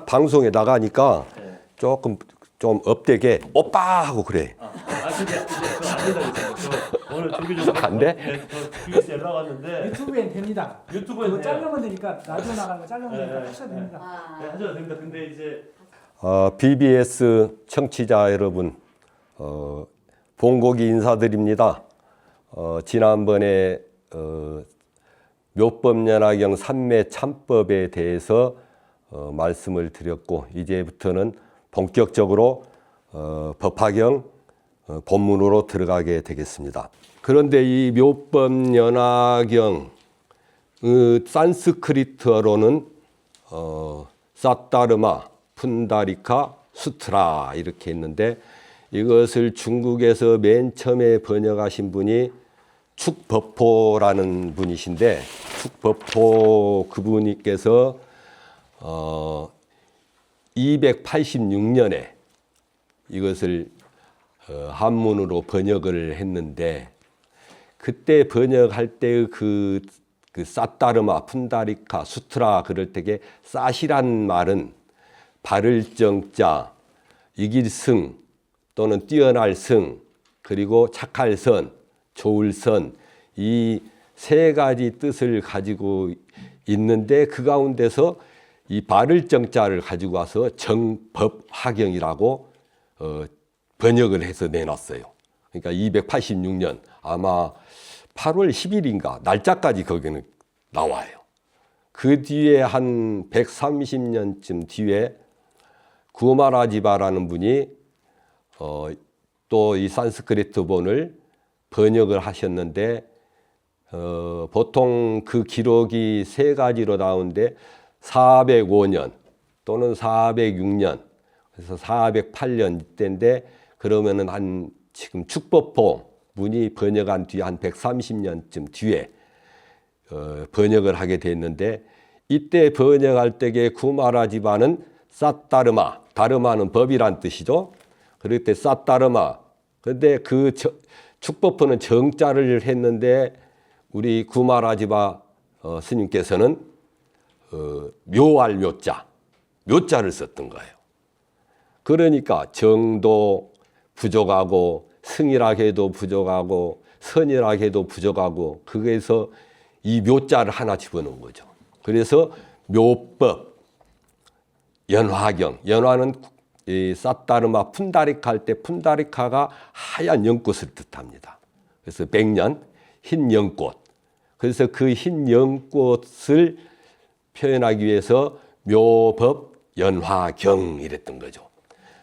방송에 나가니까 네. 조금 좀 업되게 오빠 하고 그래. 근데 안 된다고 저 오늘 준비 좀 안 돼? 네, 저 TBS 연락 왔는데 유튜브엔 됩니다. 유튜브에 그거 자르면 되니까 라디오 나가는 거 자르면 되니까 네, 하셔도 네. 됩니다. 네, 하셔도 됩니다. 근데 이제 BBS 청취자 여러분, 봉고기 인사드립니다. 지난번에 묘법연화경 삼매 참법에 대해서 말씀을 드렸고, 이제부터는 본격적으로 법화경 본문으로 들어가게 되겠습니다. 그런데 이 묘법연화경 산스크리트어로는 사타르마, 푼다리카, 수트라 이렇게 있는데, 이것을 중국에서 맨 처음에 번역하신 분이 축법포라는 분이신데, 축법포 그분께서 286년에 이것을 한문으로 번역을 했는데, 그때 번역할 때의 그 사타르마, 푼다리카, 수트라 그럴 때게 사시란 말은 바를 정자, 이길 승 또는 뛰어날 승, 그리고 착할 선, 좋을 선, 이 세 가지 뜻을 가지고 있는데, 그 가운데서 이 바를 정자를 가지고 와서 정법화경이라고 번역을 해서 내놨어요. 그러니까 286년 아마 8월 10일인가 날짜까지 거기는 나와요. 그 뒤에 한 130년쯤 뒤에 구마라지바라는 분이 또 이 산스크리트본을 번역을 하셨는데, 보통 그 기록이 세 가지로 나오는데 405년 또는 406년, 그래서 408년 이때인데, 그러면은 한 지금 축법포 문이 번역한 뒤에 한 130년쯤 뒤에 번역을 하게 됐는데, 이때 번역할 때에 구마라지바는 사타르마, 다르마는 법이란 뜻이죠. 그럴 때 사타르마. 근데 그 축법포는 정자를 했는데, 우리 구마라지바 스님께서는 묘할 묘자, 묘자를 썼던 거예요. 그러니까 정도 부족하고, 승이라 해도 부족하고, 선이라 해도 부족하고, 거기에서 이 묘자를 하나 집어넣은 거죠. 그래서 묘법, 연화경, 연화는 이 사타르마 푼다리카 할 때 푼다리카가 하얀 연꽃을 뜻합니다. 그래서 백년 흰 연꽃. 그래서 그 흰 연꽃을 표현하기 위해서 묘법 연화경 이랬던 거죠.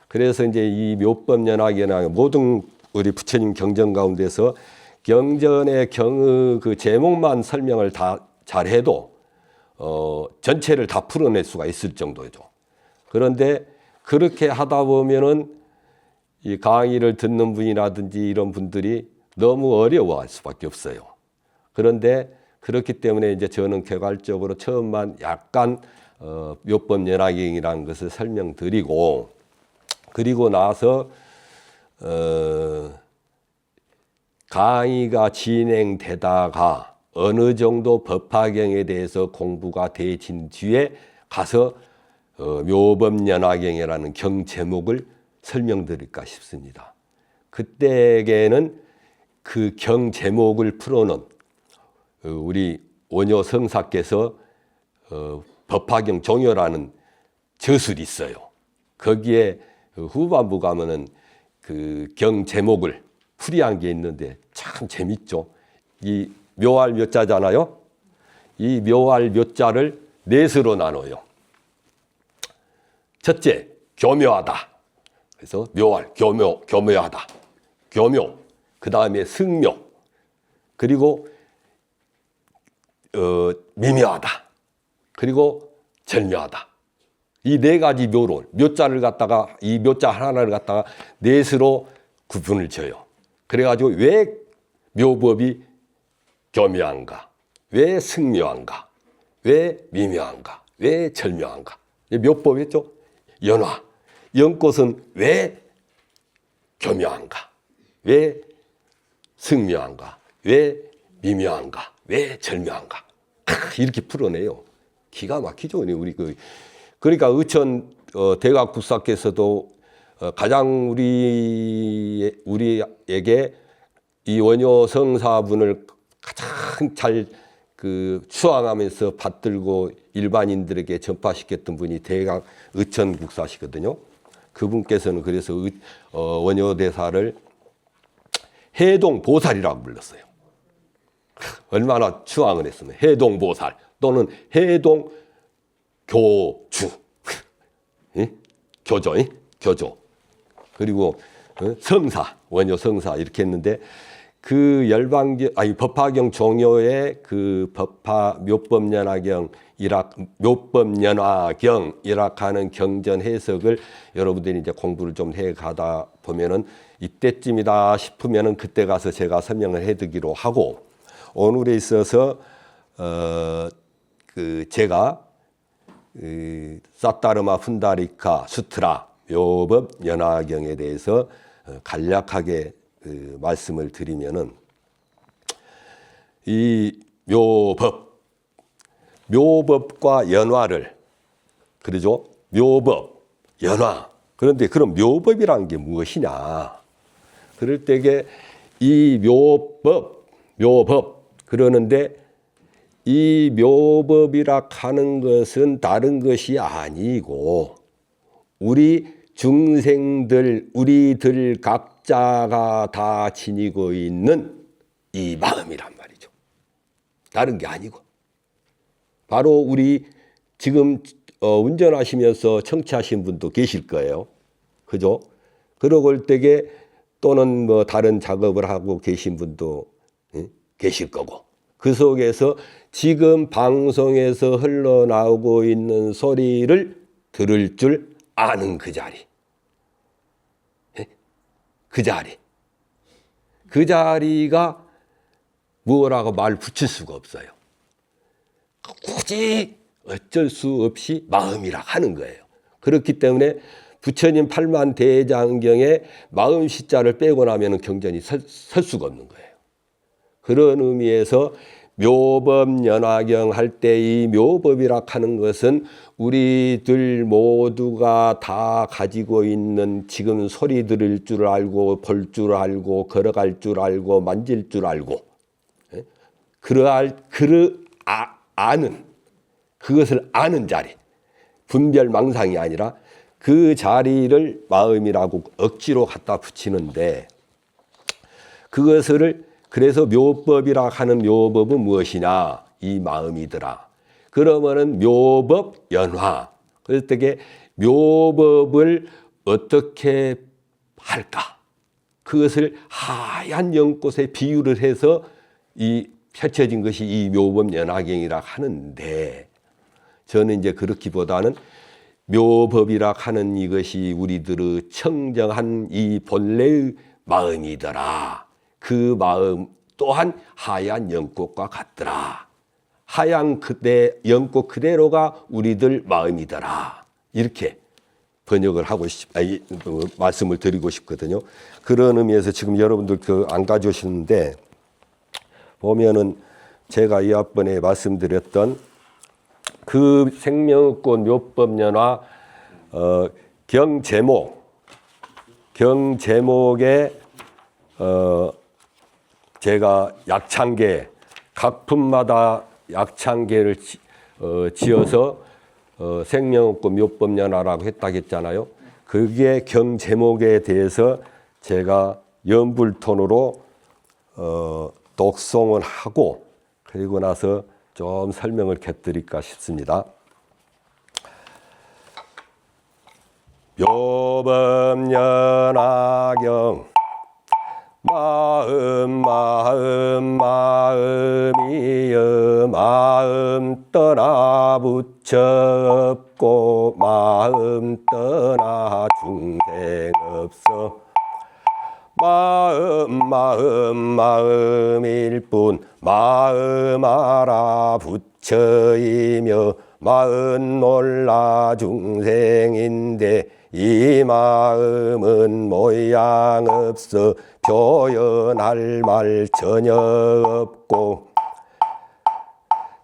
그래서 이제 이 묘법 연화경이나 모든 우리 부처님 경전 가운데서 경전의 경의 그 제목만 설명을 다 잘해도 전체를 다 풀어낼 수가 있을 정도죠. 그런데 그렇게 하다 보면은 이 강의를 듣는 분이라든지 이런 분들이 너무 어려워할 수밖에 없어요. 그런데 그렇기 때문에 이제 저는 개괄적으로 처음만 약간 묘법 연화경이라는 것을 설명드리고, 그리고 나서 강의가 진행되다가 어느 정도 법화경에 대해서 공부가 되진 뒤에 가서 묘법 연화경이라는 경 제목을 설명드릴까 싶습니다. 그때에는 그 경 제목을 풀어놓은 우리 원효 성사께서 법화경 종요라는 저술이 있어요. 거기에 후반부 가면은 그 경 제목을 풀이한 게 있는데 참 재밌죠. 이 묘할 묘자잖아요. 이 묘할 묘자를 넷으로 나눠요. 첫째, 교묘하다. 그래서 묘할, 교묘하다. 교묘. 그 다음에 승묘. 그리고 미묘하다. 그리고 절묘하다. 이 네 가지 묘를, 묘자를 갖다가, 이 묘자 하나를 갖다가 넷으로 구분을 져요. 그래가지고 왜 묘법이 교묘한가? 왜 승묘한가? 왜 미묘한가? 왜 절묘한가? 묘법이었죠? 연화. 연꽃은 왜 교묘한가? 왜 승묘한가? 왜 미묘한가? 왜 절묘한가? 이렇게 풀어내요. 기가 막히죠. 우리 그러니까 의천 대각국사께서도 가장 우리에게 이 원효 성사분을 가장 잘 추앙하면서 받들고 일반인들에게 전파시켰던 분이 대각 의천 국사시거든요. 그분께서는 그래서 원효 대사를 해동 보살이라고 불렀어요. 얼마나 추앙을 했으면 해동 보살 또는 해동 교주, 교조. 그리고 성사, 원효 성사 이렇게 했는데 그 법화경 종요의 그 묘법연화경 일학하는 경전 해석을 여러분들이 이제 공부를 좀 해 가다 보면은 이때쯤이다 싶으면은 그때 가서 제가 설명을 해드리기로 하고 오늘에 있어서 제가 사타르마 푼다리카 수트라 묘법 연화경에 대해서 간략하게 말씀을 드리면은 이 묘법과 연화를 그러죠. 묘법, 연화. 그런데 그럼 묘법이란 게 무엇이냐? 그럴 때에 이 묘법 그러는데 이 묘법이라 하는 것은 다른 것이 아니고 우리 중생들 우리들 각자가 다 지니고 있는 이 마음이란 말이죠. 다른 게 아니고 바로 우리 지금 운전하시면서 청취하신 분도 계실 거예요. 그죠? 그러고 올 때에 또는 뭐 다른 작업을 하고 계신 분도 계실 거고 그 속에서 지금 방송에서 흘러나오고 있는 소리를 들을 줄 아는 그 자리. 그 자리가 뭐라고 말 붙일 수가 없어요. 굳이 어쩔 수 없이 마음이라 하는 거예요. 그렇기 때문에 부처님 팔만대장경에 마음 시자를 빼고 나면 경전이 설 수가 없는 거예요. 그런 의미에서 묘법연화경 할 때 이 묘법이라 하는 것은 우리들 모두가 다 가지고 있는 지금 소리 들을 줄 알고 볼 줄 알고 걸어갈 줄 알고 만질 줄 알고 그것을 아는 자리 분별망상이 아니라 그 자리를 마음이라고 억지로 갖다 붙이는데 그것을 그래서 묘법이라 하는 묘법은 무엇이냐? 이 마음이더라. 그러면은 묘법 연화. 그럴 때에 묘법을 어떻게 할까? 그것을 하얀 연꽃에 비유를 해서 이 펼쳐진 것이 이 묘법 연화경이라 하는데 저는 이제 그렇기보다는 묘법이라 하는 이것이 우리들의 청정한 이 본래의 마음이더라. 그 마음 또한 하얀 연꽃과 같더라. 하얀 연꽃 그대로가 우리들 마음이더라. 이렇게 번역을 하고 말씀을 드리고 싶거든요. 그런 의미에서 지금 여러분들 안 가져오시는데 보면은 제가 이 앞번에 말씀드렸던 그 생명꽃 묘법연화 경제목에 제가 약창계 각 품마다 약창계를 지어서 생명꽃 묘법연화라고 했다고 했잖아요. 그게 경제목에 대해서 제가 연불톤으로 독송을 하고 그리고 나서 좀 설명을 곁드릴까 싶습니다. 묘법연화경 마음이여 마음 떠나 부처 없고 마음 떠나 중생 없어 마음일 뿐 마음 알아 부처이며 마음 몰라 중생인데 이 마음은 모양 없어 표현할 말 전혀 없고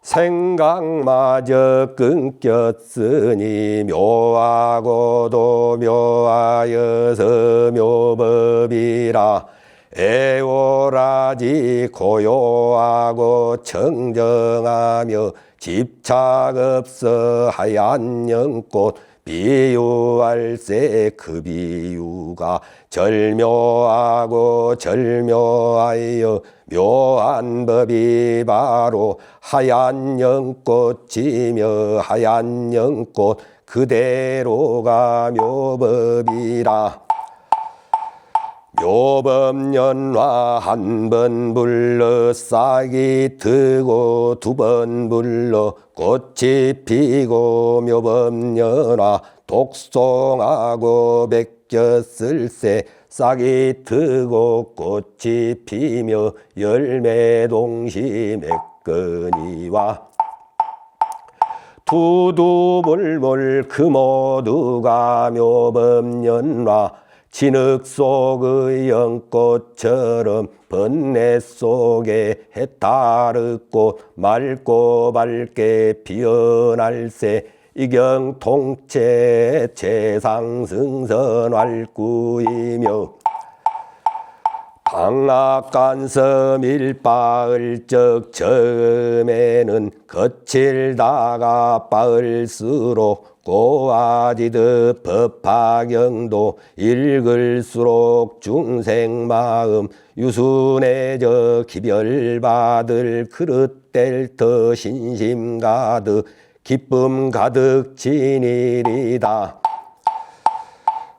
생각마저 끊겼으니 묘하고도 묘하여서 묘법이라 애오라지 고요하고 청정하며 집착 없어 하얀 연꽃 비유할세 그 비유가 절묘하고 절묘하여 묘한 법이 바로 하얀 연꽃이며 하얀 연꽃 그대로가 묘법이라 묘법연화 한 번 불러 싹이 트고 두 번 불러 꽃이 피고 묘법연화 독송하고 베꼈을세 싹이 트고 꽃이 피며 열매 동시 맺거니와 두두물물 그 모두가 묘법연화 진흙 속의 연꽃처럼 번뇌 속에 해탈의 맑고 밝게 피어날세 이경통체 최상승선 활구이며 방학간섬 일바을적 처음에는 거칠다가 빠을수록 고아지듯 법화경도 읽을수록 중생마음 유순해져 기별받을 그릇될 터 신심 가득 기쁨 가득 지니리다.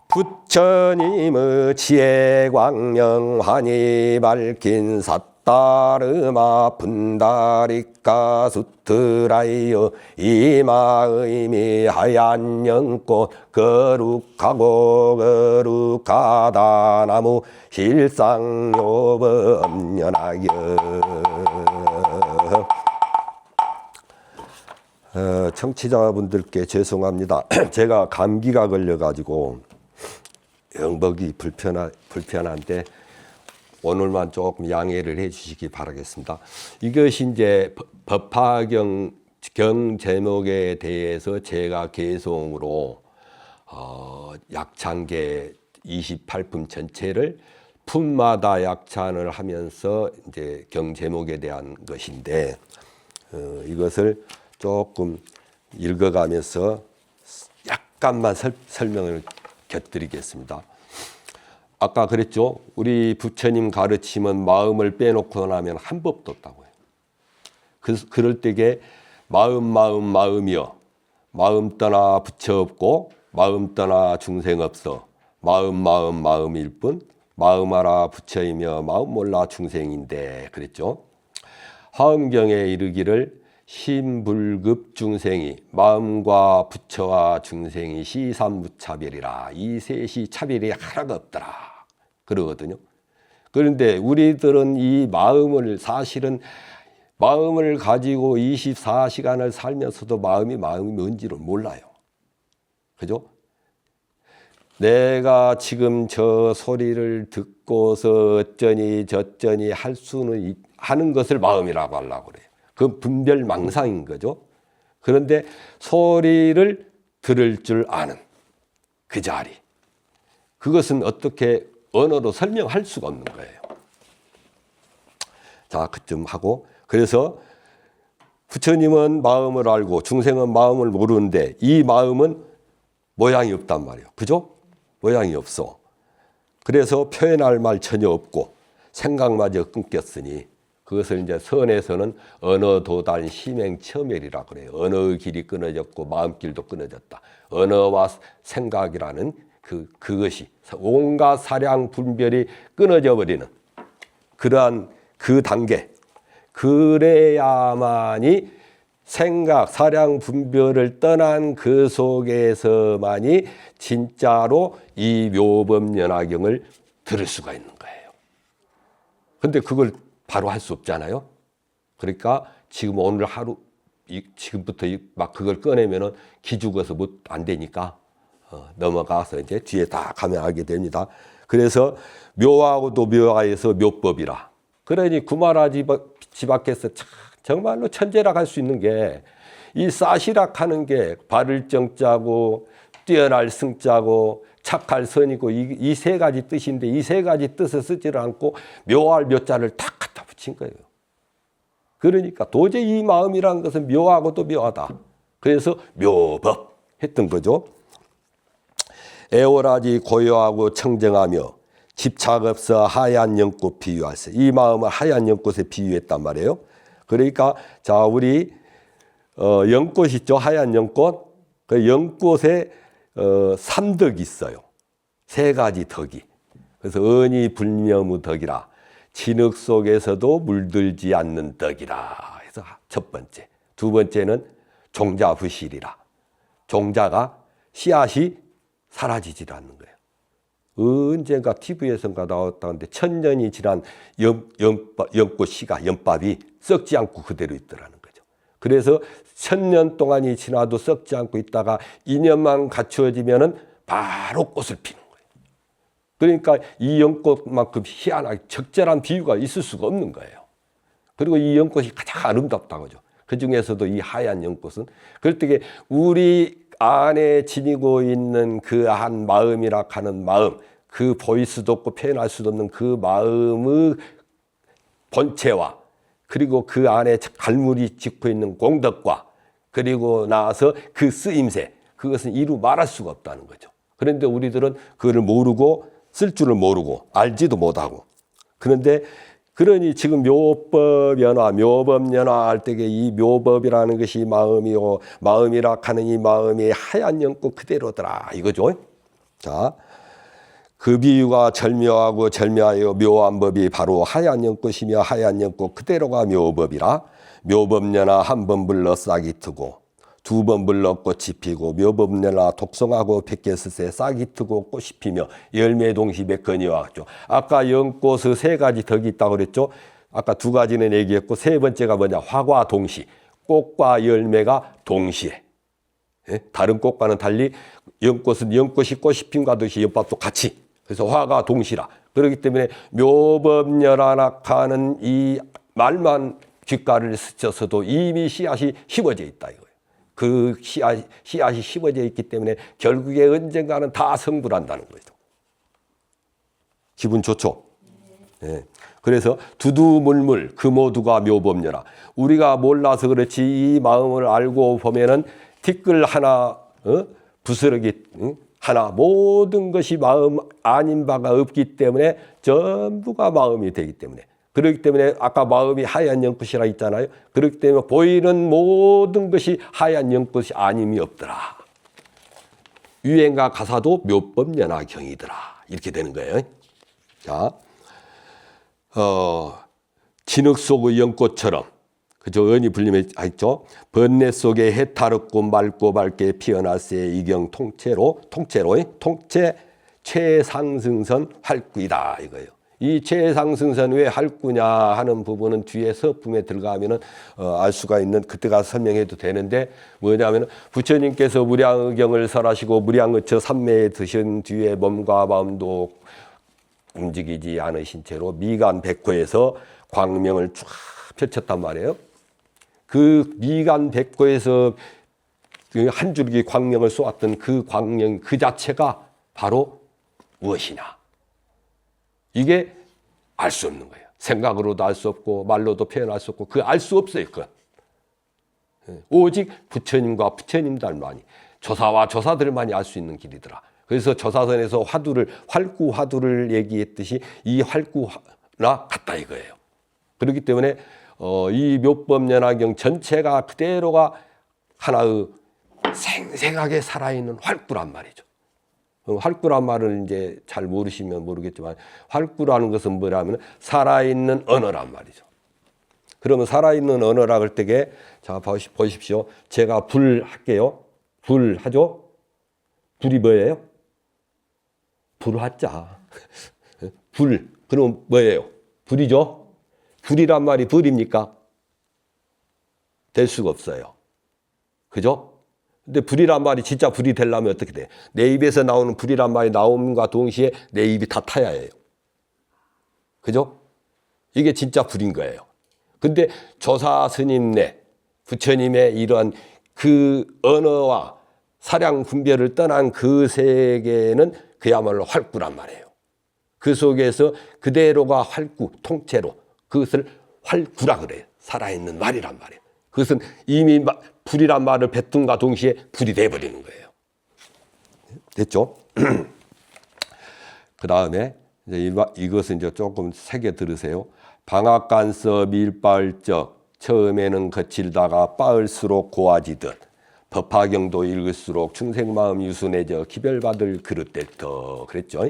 부처님의 지혜 광명 환히 밝힌 사따르마 분다리까 수트라이여 이마의미 하얀 연꽃 거룩하고 거룩하다 나무 실상요법연하여 청취자분들께 죄송합니다. 제가 감기가 걸려가지고 영벅이 불편한데 오늘만 조금 양해를 해 주시기 바라겠습니다. 이것이 이제 법화경 제목에 대해서 제가 개송으로 약찬계 28품 전체를 품마다 약찬을 하면서 이제 경 제목에 대한 것인데 이것을 조금 읽어가면서 약간만 설명을 곁드리겠습니다. 아까 그랬죠. 우리 부처님 가르침은 마음을 빼놓고 나면 한 법도 없다고요. 그럴 때게 마음이여 마음 떠나 부처 없고 마음 떠나 중생 없어 마음일 뿐 마음 알아 부처이며 마음 몰라 중생인데 그랬죠. 화엄경에 이르기를 신불급 중생이 마음과 부처와 중생이 시삼무차별이라 이 셋이 차별이 하나가 없더라 그러거든요. 그런데 우리들은 이 마음을 사실은 마음을 가지고 24시간을 살면서도 마음이 뭔지를 몰라요. 그죠? 내가 지금 저 소리를 듣고서 어쩌니 저쩌니 하는 것을 마음이라고 하려고 그래요. 그 분별망상인 거죠. 그런데 소리를 들을 줄 아는 그 자리. 그것은 어떻게 언어로 설명할 수가 없는 거예요. 자, 그쯤 하고 그래서 부처님은 마음을 알고 중생은 마음을 모르는데 이 마음은 모양이 없단 말이에요. 그죠? 모양이 없어. 그래서 표현할 말 전혀 없고 생각마저 끊겼으니 그것을 이제 선에서는 언어도단 심행처멸이라고 그래요. 언어의 길이 끊어졌고 마음길도 끊어졌다. 언어와 생각이라는 그것이 온갖 사량 분별이 끊어져 버리는 그러한 그 단계. 그래야만이 생각, 사량 분별을 떠난 그 속에서만이 진짜로 이 묘법연화경을 들을 수가 있는 거예요. 그런데 그걸 바로 할 수 없잖아요. 그러니까 지금 오늘 하루 지금부터 막 그걸 꺼내면은 기죽어서 안 되니까 넘어가서 이제 뒤에 다 가면 알게 됩니다. 그래서 묘하고도 묘하여서 묘법이라. 그러니 구마라 집 밖에서 정말로 천재라 할 수 있는 게 이 사시락 하는 게 바를 정자고 뛰어날 승자고 착할 선이고 이 세 가지 뜻인데 이 세 가지 뜻을 쓰지를 않고 묘할 묘자를 딱 갖다 붙인 거예요. 그러니까 도저히 이 마음이라는 것은 묘하고도 묘하다. 그래서 묘법 했던 거죠. 애월하지 고요하고 청정하며 집착 없어 하얀 연꽃 비유하세. 이 마음을 하얀 연꽃에 비유했단 말이에요. 그러니까 자 우리 연꽃 있죠. 하얀 연꽃. 그 연꽃에 삼덕이 있어요. 세 가지 덕이. 그래서 언이 불념의 덕이라. 진흙 속에서도 물들지 않는 덕이라. 그래서 첫 번째. 두 번째는 종자부실이라. 종자가 씨앗이 사라지질 않는 거예요. 언젠가 TV에선가 나왔다는데 1000년이 지난 연꽃 씨가 연밥이 썩지 않고 그대로 있더라는 거죠. 그래서 1000년 동안이 지나도 썩지 않고 있다가 인연만 갖추어지면은 바로 꽃을 피는 거예요. 그러니까 이 연꽃만큼 희한하게 적절한 비유가 있을 수가 없는 거예요. 그리고 이 연꽃이 가장 아름답다고 하죠. 그 중에서도 이 하얀 연꽃은 그럴 때 우리 안에 지니고 있는 그 한 마음이라 하는 마음, 그 보일 수도 없고 표현할 수도 없는 그 마음의 본체와 그리고 그 안에 갈무리 짓고 있는 공덕과 그리고 나서 그 쓰임새, 그것은 이루 말할 수가 없다는 거죠. 그런데 우리들은 그걸 모르고 쓸 줄을 모르고 알지도 못하고. 그런데 그러니 지금 묘법연화, 묘법연화 할 때에 이 묘법이라는 것이 마음이요, 마음이라 하는 이 마음이 하얀 연꽃 그대로더라 이거죠. 자, 그 비유가 절묘하고 절묘하여 묘한 법이 바로 하얀 연꽃이며 하얀 연꽃 그대로가 묘법이라. 묘법연화 한 번 불러 싹이 트고 두 번 불러 꽃이 피고 묘법연화 독성하고 백개스세 싹이 트고 꽃이 피며 열매 동시 백건이와 같죠. 아까 연꽃의 세 가지 덕이 있다고 그랬죠. 아까 두 가지는 얘기했고 세 번째가 뭐냐, 화과 동시. 꽃과 열매가 동시에. 예? 다른 꽃과는 달리 연꽃은 연꽃이 꽃이 핀과 듯이 연밥도 같이. 그래서 화가 동시라. 그렇기 때문에 묘법연화라 하는 이 말만 귓가를 스쳐서도 이미 씨앗이 심어져 있다 이거예요. 그 씨앗이 심어져 있기 때문에 결국에 언젠가는 다 성불한다는 거죠. 기분 좋죠? 네. 그래서 두두물물 그 모두가 묘법연화. 우리가 몰라서 그렇지 이 마음을 알고 보면은 티끌 하나 부스러기 하나 모든 것이 마음 아닌 바가 없기 때문에 전부가 마음이 되기 때문에. 그렇기 때문에 아까 마음이 하얀 연꽃이라 했잖아요. 그렇기 때문에 보이는 모든 것이 하얀 연꽃이 아님이 없더라. 유행가 가사도 묘법연화경이더라. 이렇게 되는 거예요. 자, 진흙 속의 연꽃처럼 그죠? 언이 불림에 있죠. 번뇌 속에 해탈없고 맑고 밝게 피어나세 이경 통체 최상승선 활구이다 이거예요. 이 최상승선 왜 활구냐 하는 부분은 뒤에 서품에 들어가면은 알 수가 있는, 그때가 설명해도 되는데 뭐냐면은 부처님께서 무량의경을 설하시고 무량의처 삼매에 드신 뒤에 몸과 마음도 움직이지 않으신 채로 미간 백호에서 광명을 쫙 펼쳤단 말이에요. 그 미간 백호에서 한 줄기 광명을 쏘았던 그 광명 그 자체가 바로 무엇이냐? 이게 알 수 없는 거예요. 생각으로도 알 수 없고 말로도 표현할 수 없고 그 알 수 없어요. 그건. 오직 부처님과 부처님들만이, 조사와 조사들만이 알 수 있는 길이더라. 그래서 조사선에서 활구화두를 얘기했듯이 이 활구나 같다 이거예요. 그렇기 때문에 이 묘법연화경 전체가 그대로가 하나의 생생하게 살아있는 활구란 말이죠. 활구란 말을 이제 잘 모르시면 모르겠지만 활구라는 것은 뭐냐면 살아있는 언어란 말이죠. 그러면 살아있는 언어라 할 때에 자 보십시오. 제가 불 할게요. 불 하죠. 불이 뭐예요? 불화자. 불. 그럼 뭐예요? 불이죠. 불이란 말이 불입니까? 될 수가 없어요. 그죠? 근데 불이란 말이 진짜 불이 되려면 어떻게 돼? 내 입에서 나오는 불이란 말이 나옴과 동시에 내 입이 다 타야 해요. 그죠? 이게 진짜 불인 거예요. 근데 조사 스님네 부처님의 이러한 그 언어와 사량 분별을 떠난 그 세계는 그야말로 활구란 말이에요. 그 속에서 그대로가 활구, 통째로 그것을 활구라 그래요. 살아있는 말이란 말이에요. 그것은 이미 불이란 말을 뱉음과 동시에 불이 돼버리는 거예요. 됐죠? 그 다음에 이것은 이제 조금 새겨 들으세요. 방앗간서 밀바을적 처음에는 거칠다가 빠을수록 고와지듯 법화경도 읽을수록 충생마음 유순해져 기별받을 그릇됐더 그랬죠.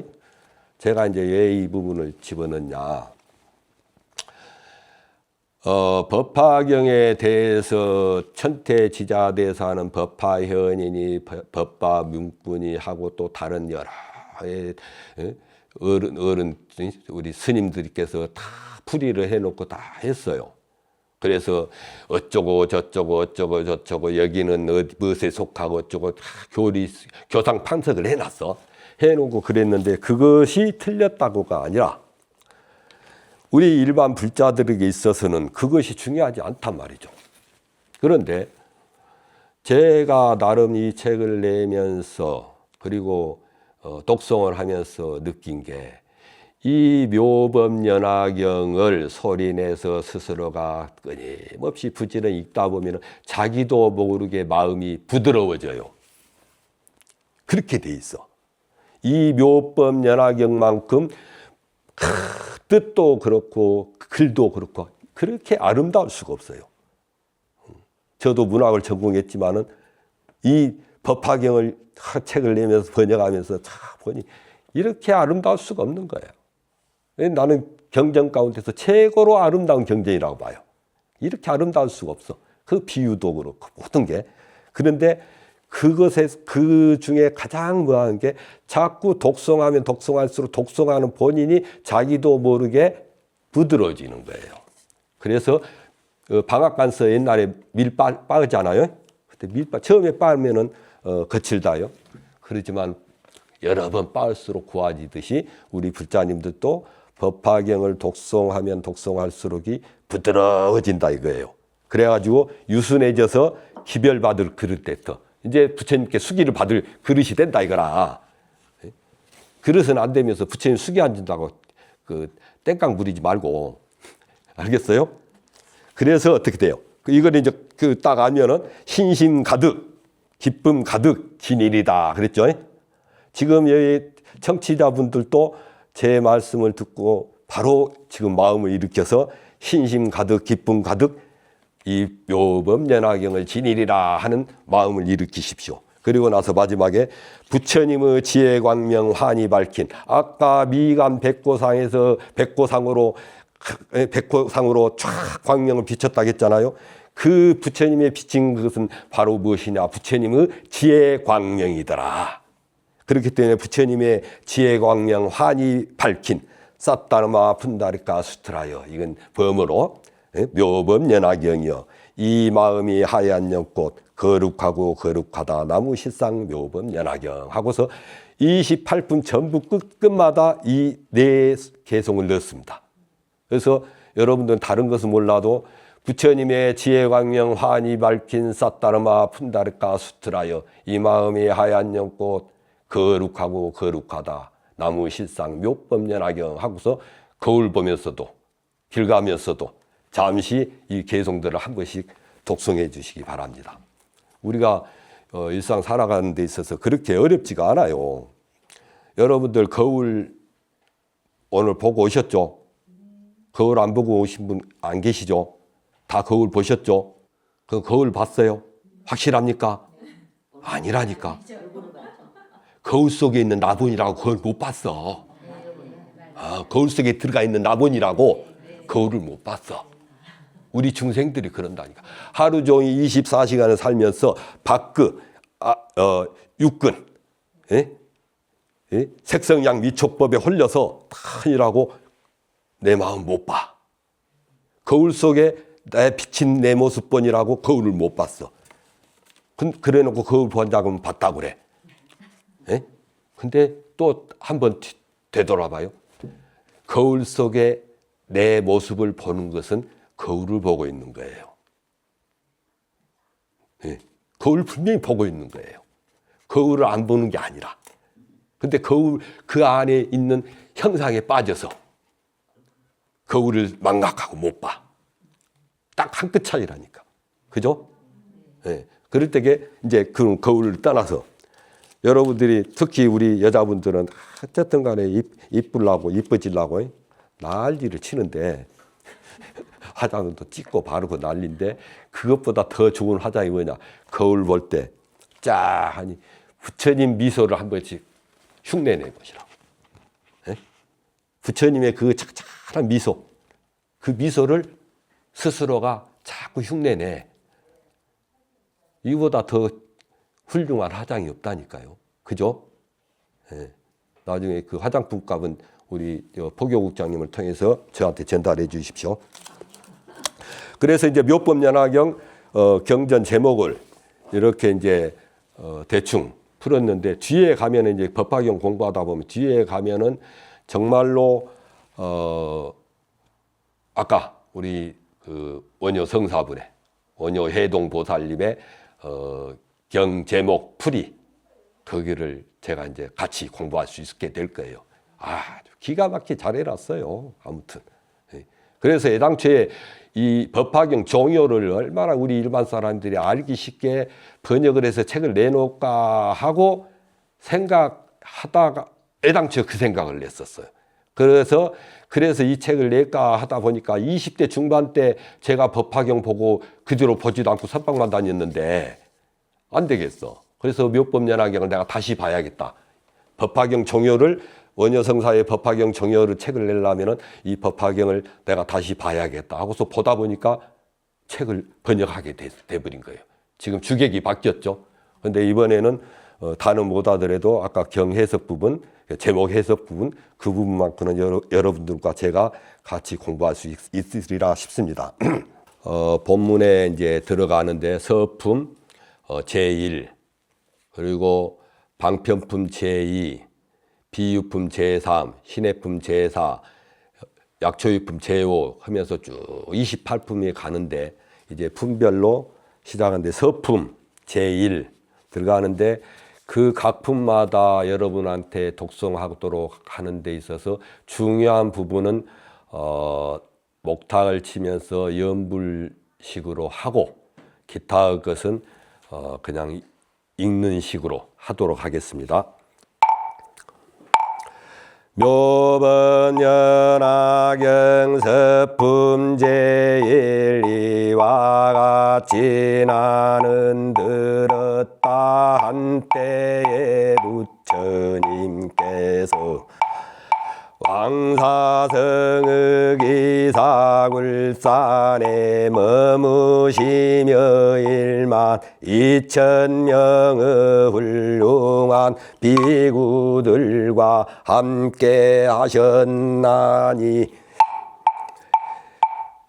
제가 이제 왜 이 부분을 집어넣냐. 법화경에 대해서 천태지자대사는 법화현인이 법화문군이 하고 또 다른 여러 어른 우리 스님들께서 다 풀이를 해놓고 다 했어요. 그래서 어쩌고 저쩌고 여기는 무엇에 속하고 어쩌고 다 교상 판석을 해놨어. 해놓고 그랬는데 그것이 틀렸다고가 아니라 우리 일반 불자들에게 있어서는 그것이 중요하지 않단 말이죠. 그런데 제가 나름 이 책을 내면서 그리고 독송을 하면서 느낀 게 이 묘법연화경을 소리내서 스스로가 끊임없이 부지런히 읽다 보면 자기도 모르게 마음이 부드러워져요. 그렇게 돼 있어. 이 묘법연화경만큼 뜻도 그렇고 글도 그렇고 그렇게 아름다울 수가 없어요. 저도 문학을 전공했지만은 이 법화경을 책을 내면서 번역하면서 보니 이렇게 아름다울 수가 없는 거예요. 나는 경전 가운데서 최고로 아름다운 경전이라고 봐요. 이렇게 아름다울 수가 없어. 그 비유도 그렇고 모든 게. 그런데 그 중에 가장 뭐한 게 자꾸 독송하면 독송할수록 독송하는 본인이 자기도 모르게 부드러워지는 거예요. 그래서 방앗간서 옛날에 밀 빠잖아요. 그때 밀 처음에 빠면은 거칠다요. 그렇지만 여러 번 빠을수록 고와지듯이 우리 불자님들도 법화경을 독송하면 독송할수록이 부드러워진다 이거예요. 그래가지고 유순해져서 기별받을 그릇 됐어. 이제 부처님께 수기를 받을 그릇이 된다 이거라. 그릇은 안 되면서 부처님 수기 안 준다고 그 땡깡 부리지 말고 알겠어요? 그래서 어떻게 돼요? 이걸 이제 그 딱 알면은 신심 가득, 기쁨 가득 진일이다 그랬죠? 지금 여기 청취자분들도 제 말씀을 듣고 바로 지금 마음을 일으켜서 신심 가득, 기쁨 가득 이 묘법연화경을 지니리라 하는 마음을 일으키십시오. 그리고 나서 마지막에 부처님의 지혜광명 환히 밝힌 아까 미감 백고상에서 백고상으로 쫙 광명을 비쳤다 했잖아요. 그 부처님의 비친 것은 바로 무엇이냐? 부처님의 지혜광명이더라. 그렇기 때문에 부처님의 지혜광명 환히 밝힌 사따르마 푼다리카 수트라여 이건 범어로 묘법연화경이여 이 마음이 하얀 연꽃 거룩하고 거룩하다 나무실상 묘법연화경 하고서 28분 전부 끝마다 이 네 개송을 넣습니다. 그래서 여러분들은 다른 것은 몰라도 부처님의 지혜광명 환히 밝힌 사따르마 푼다리카 수트라여 이 마음이 하얀 연꽃 거룩하고 거룩하다 나무실상 묘법연화경 하고서 거울 보면서도 길 가면서도 잠시 이 개송들을 한 번씩 독송해 주시기 바랍니다. 우리가 일상 살아가는 데 있어서 그렇게 어렵지가 않아요. 여러분들 거울 오늘 보고 오셨죠? 거울 안 보고 오신 분 안 계시죠? 다 거울 보셨죠? 그 거울 봤어요? 확실합니까? 아니라니까. 거울 속에 있는 나본이라고 그걸 못 봤어. 거울 속에 들어가 있는 나본이라고 거울을 못 봤어. 우리 중생들이 그런다니까. 하루 종일 24시간을 살면서 밖, 육근, 색성양 미촉법에 홀려서 다니라고 내 마음 못 봐. 거울 속에 내 비친 내 모습뿐이라고 거울을 못 봤어. 그래 놓고 거울 본다고 봤다고 그래. 근데 또 한 번 되돌아봐요. 거울 속에 내 모습을 보는 것은 거울을 보고 있는 거예요. 예, 거울 분명히 보고 있는 거예요. 거울을 안 보는 게 아니라. 근데 거울 그 안에 있는 형상에 빠져서 거울을 망각하고 못 봐. 딱 한 끗 차이라니까. 그죠? 예. 그럴 때게 이제 그 거울을 떠나서 여러분들이 특히 우리 여자분들은 어쨌든 간에 이뻐지려고 난리를 치는데 화장도 찍고 바르고 난리인데 그것보다 더 좋은 화장이 뭐냐. 거울 볼 때 쫙 하니 부처님 미소를 한 번씩 흉내내 보시라고. 예? 부처님의 그 착착한 미소, 그 미소를 스스로가 자꾸 흉내내. 이보다 더 훌륭한 화장이 없다니까요. 그죠? 예. 나중에 그 화장품 값은 우리 포교국장님을 통해서 저한테 전달해 주십시오. 그래서 이제 묘법연화경 경전 제목을 이렇게 이제 대충 풀었는데 뒤에 가면은 이제 법화경 공부하다 보면 뒤에 가면은 정말로 아까 우리 그 원효 성사분의 원효 해동 보살님의 경 제목 풀이 거기를 제가 이제 같이 공부할 수 있게 될 거예요. 아주 기가 막히게 잘 해놨어요. 아무튼 그래서 애당초에 이 법화경 종요를 얼마나 우리 일반 사람들이 알기 쉽게 번역을 해서 책을 내놓을까 하고 생각하다가 애당초에 그 생각을 냈었어요. 그래서 이 책을 낼까 하다 보니까 20대 중반 때 제가 법화경 보고 그 뒤로 보지도 않고 선방만 다녔는데 안 되겠어. 그래서 묘법연화경을 내가 다시 봐야겠다. 법화경 종요를 원효성사의 법화경 종요를 책을 내려면은 이 법화경을 내가 다시 봐야겠다 하고서 보다 보니까 책을 번역하게 돼버린 거예요. 지금 주객이 바뀌었죠. 그런데 이번에는 다는 못 하더라도 아까 경 해석 부분, 제목 해석 부분 그 부분만큼은 여러분들과 제가 같이 공부할 수 있으리라 싶습니다. 본문에 이제 들어가는데 서품 제1 그리고 방편품 제2 비유품 제3 신해품 제4 약초유품 제5 하면서 쭉 28품이 가는데 이제 품별로 시작하는데 서품 제1 들어가는데 그 각 품마다 여러분한테 독송하도록 하는 데 있어서 중요한 부분은 목탁을 치면서 연불식으로 하고 기타 것은 그냥 읽는 식으로 하도록 하겠습니다. 묘법연화경 서품 제1 이와 같이 나는 들었다 한때에 부처님께서 왕사성의 기사굴산에 머무시며 1만 2천명의 훌륭한 비구들과 함께 하셨나니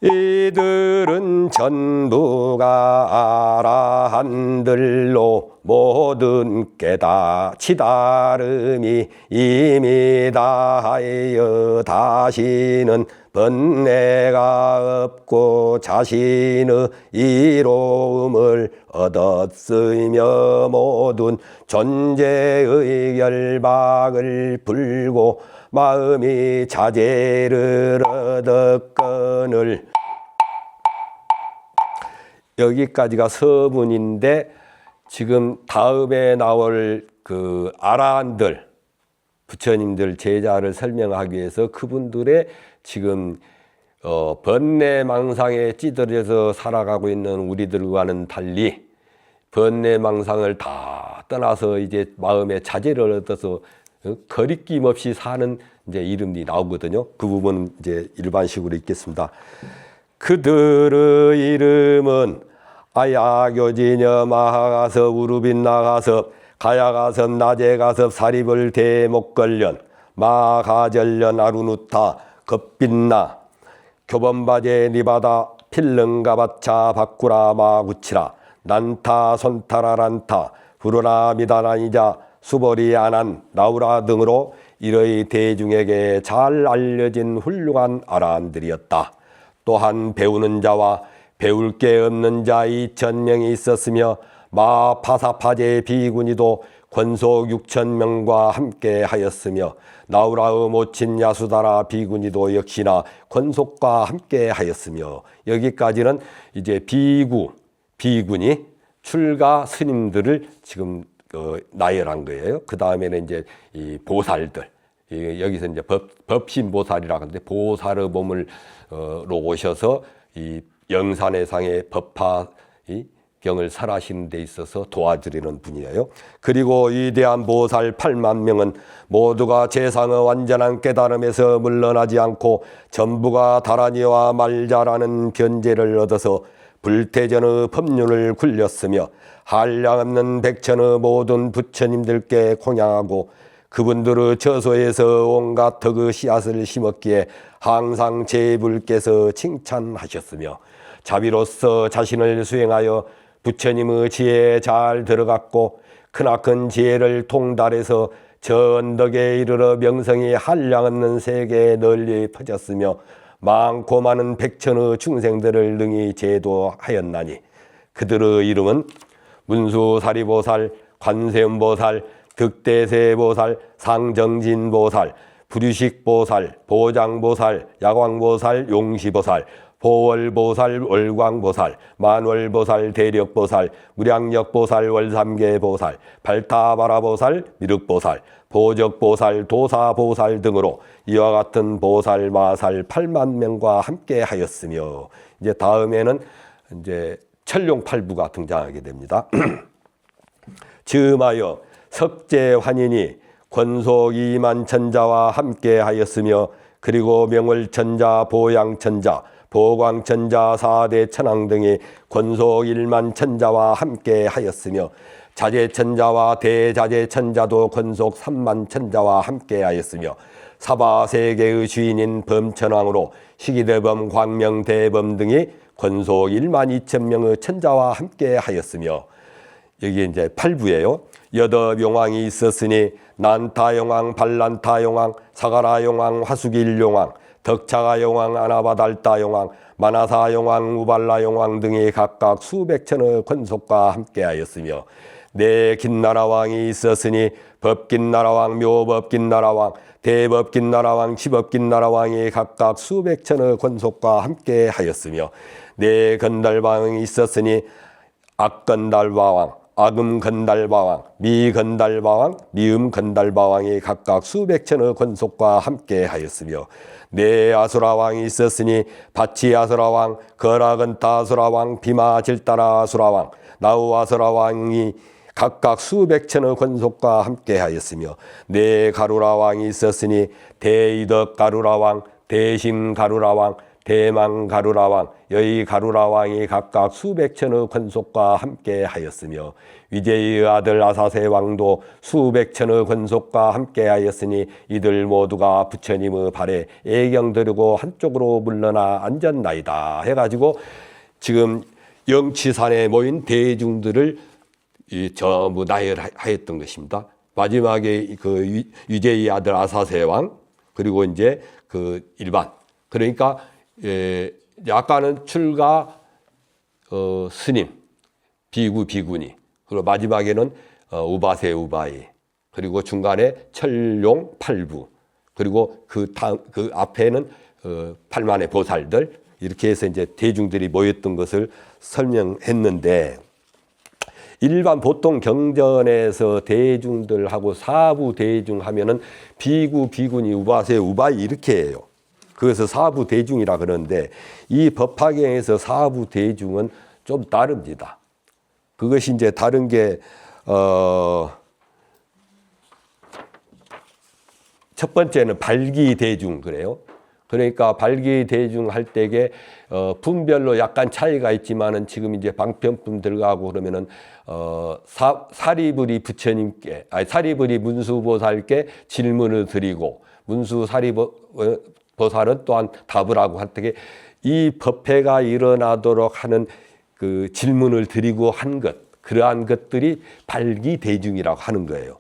이들은 전부가 아라한들로 모든 깨닫지 다름이 이미 다하여 다시는 번뇌가 없고 자신의 이로움을 얻었으며 모든 존재의 결박을 풀고 마음이 자제를 얻었거늘 여기까지가 서문인데 지금 다음에 나올 그 아라한들 부처님들 제자를 설명하기 위해서 그분들의 지금 번뇌망상에 찌들어서 살아가고 있는 우리들과는 달리 번뇌망상을 다 떠나서 이제 마음의 자제를 얻어서 거리낌 없이 사는 이제 이름이 나오거든요. 그 부분은 이제 일반식으로 읽겠습니다. 그들의 이름은 아야교지녀 마하가섭 우루빈 나가섭 가야가섭 나제가섭 사리벌 대목걸련 마가절련 아루누타 겁빛나 교범바제 니바다 필릉가바차 바꾸라 마구치라 난타 손타라란타 부르나 미다나이자 수보리 아난 나우라 등으로 이러이 대중에게 잘 알려진 훌륭한 아라한들이었다. 또한 배우는 자와 배울 게 없는 자 2,000명이 있었으며 마파사파제 비구니도 권속 6,000명과 함께 하였으며 나우라의 모친 야수다라 비구니도 역시나 권속과 함께 하였으며 여기까지는 이제 비군이 출가 스님들을 지금 나열한 거예요. 그 다음에는 이제 이 보살들 여기서 이제 법신보살이라고 하는데 보살의 몸을 로 오셔서 이 영산해상의 법화 병을 설하시는 데 있어서 도와드리는 분이에요. 그리고 위대한 보살 8만 명은 모두가 세상의 완전한 깨달음에서 물러나지 않고 전부가 다라니와 말자라는 견제를 얻어서 불태전의 법륜을 굴렸으며 한량없는 백천의 모든 부처님들께 공양하고 그분들의 처소에서 온갖 덕의 씨앗을 심었기에 항상 제불께서 칭찬하셨으며 자비로서 자신을 수행하여 부처님의 지혜에 잘 들어갔고 크나큰 지혜를 통달해서 저 언덕에 이르러 명성이 한량없는 세계에 널리 퍼졌으며 많고 많은 백천의 중생들을 능히 제도하였나니 그들의 이름은 문수사리보살, 관세음보살, 득대세보살, 상정진보살, 불유식보살, 보장보살, 야광보살, 용시보살, 보월보살, 월광보살, 만월보살, 대력보살, 무량력보살, 월삼계보살, 발타바라보살, 미륵보살, 보적보살, 도사보살 등으로 이와 같은 보살, 마살 8만 명과 함께 하였으며 이제 다음에는 이제 천룡팔부가 등장하게 됩니다. 즈음하여 석재환인이 권속 2만 천자와 함께 하였으며 그리고 명월천자, 보양천자, 보광천자, 4대 천왕 등이 권속 1만 천자와 함께 하였으며 자재천자와 대자재천자도 권속 3만 천자와 함께 하였으며 사바세계의 주인인 범천왕으로 시기대범, 광명대범 등이 권속 1만 2천 명의 천자와 함께 하였으며 여기 이제 8부예요. 여덟용왕이 있었으니 난타용왕, 발란타용왕, 사가라용왕, 화수길용왕, 덕차가용왕, 아나바달타용왕, 마나사용왕, 우발라용왕 등이 각각 수백 천의 권속과 함께하였으며 네 긴나라왕이 있었으니 법긴나라왕, 묘법긴나라왕, 대법긴나라왕, 치법긴나라왕이 각각 수백 천의 권속과 함께하였으며 네 건달왕이 있었으니 악건달바왕, 악음건달바왕, 미건달바왕, 미음건달바왕이 각각 수백 천의 권속과 함께 하였으며 네 아수라왕이 있었으니 바치아수라왕, 거라건타아수라왕, 비마질따라아수라왕, 나우아수라왕이 각각 수백 천의 권속과 함께 하였으며 네 가루라왕이 있었으니 대이덕가루라왕, 대신가루라왕, 대망가루라왕, 여의가루라왕이 각각 수백 천의 권속과 함께 하였으며 위제의 아들 아사세왕도 수백 천의 권속과 함께 하였으니 이들 모두가 부처님의 발에 애경드리고 한쪽으로 물러나 앉았나이다 해가지고 지금 영치산에 모인 대중들을 전부 나열하였던 것입니다. 마지막에 그 위제의 아들 아사세왕 그리고 이제 그 일반 그러니까 약간은 출가 스님, 비구, 비구니 그리고 마지막에는 우바세, 우바이 그리고 중간에 철룡, 팔부 그리고 그 앞에는 8만의 보살들 이렇게 해서 이제 대중들이 모였던 것을 설명했는데 일반 보통 경전에서 대중들하고 사부 대중 하면은 비구, 비구니, 우바세, 우바이 이렇게 해요. 그래서 사부 대중이라 그러는데 이 법화경에서 사부 대중은 좀 다릅니다. 그것이 이제 다른 게 첫 번째는 발기 대중 그래요. 그러니까 발기 대중 할 때에 품별로 약간 차이가 있지만은 지금 이제 방편품 들어가고 그러면은 사리부리 부처님께 사리부리 문수보살께 질문을 드리고 문수사리보살은 또한 답을 하고 할 때에 이 법회가 일어나도록 하는 그 질문을 드리고 한 것 그러한 것들이 발기 대중이라고 하는 거예요.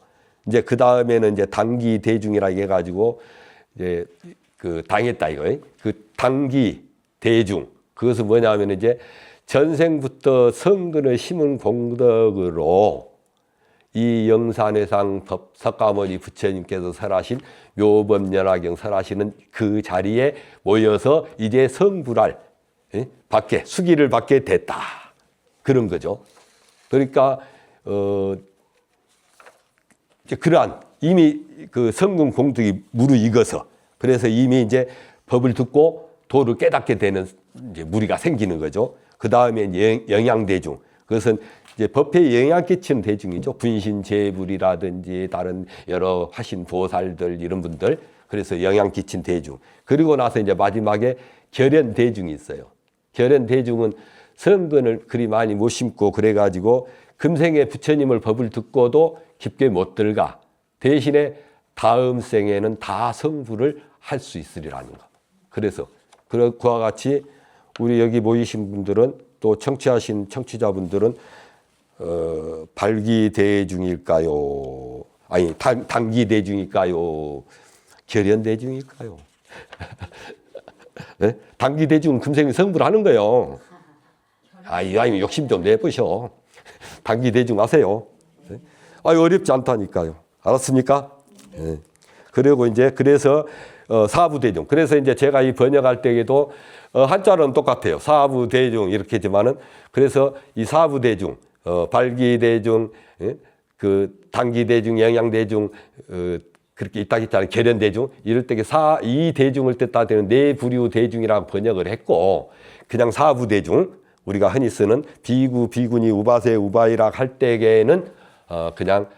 이제 그 다음에는 이제 당기 대중이라고 해가지고 이제 그 당했다 이거예요. 그 당기 대중. 그것은 뭐냐면 이제 전생부터 성근을 심은 공덕으로 이 영산회상 석가모니 부처님께서 설하신 묘법연화경 설하시는 그 자리에 모여서 이제 성불할 받게 수기를 받게 됐다. 그런 거죠. 그러니까 이제 그러한 이미 그 성군 공덕이 무르익어서 그래서 이미 이제 법을 듣고 도를 깨닫게 되는 이제 무리가 생기는 거죠. 그 다음에 영양대중. 그것은 이제 법회에 영향 끼치는 대중이죠. 분신제불이라든지 다른 여러 화신 보살들 이런 분들. 그래서 영향 끼친 대중. 그리고 나서 이제 마지막에 결연 대중이 있어요. 결연 대중은 성근을 그리 많이 못 심고 그래가지고 금생에 부처님을 법을 듣고도 깊게 못 들어가. 대신에 다음 생에는 다 성불을 할 수 있으리라는 거. 그래서 그와 같이 우리 여기 모이신 분들은 또 청취하신 청취자분들은 발기대중일까요? 아니 단기대중일까요? 결연대중일까요? 네? 단기대중은 금생에 성불하는 거예요. 아니 욕심 좀 내보셔. 단기대중 하세요. 네? 어렵지 않다니까요. 알았습니까? 네. 그리고 이제 그래서 사부대중. 그래서 이제 제가 이 번역할 때에도 한자는 똑같아요. 사부대중 이렇게 하지만은 그래서 이 사부대중, 발기대중, 그 단기대중, 영양대중, 그렇게 있다 했잖아요. 결연대중 이럴 때 이 대중을 뜻다 되는 네 부류 대중이라고 번역을 했고 그냥 사부대중 우리가 흔히 쓰는 비구, 비구니, 우바세, 우바이락 할 때에는 그냥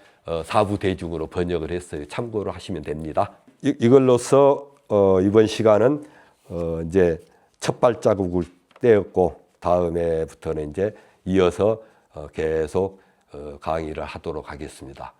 사부대중으로 번역을 했어요. 참고로 하시면 됩니다. 이걸로써 이번 시간은 이제 첫 발자국을 떼었고 다음에부터는 이제 이어서 계속 강의를 하도록 하겠습니다.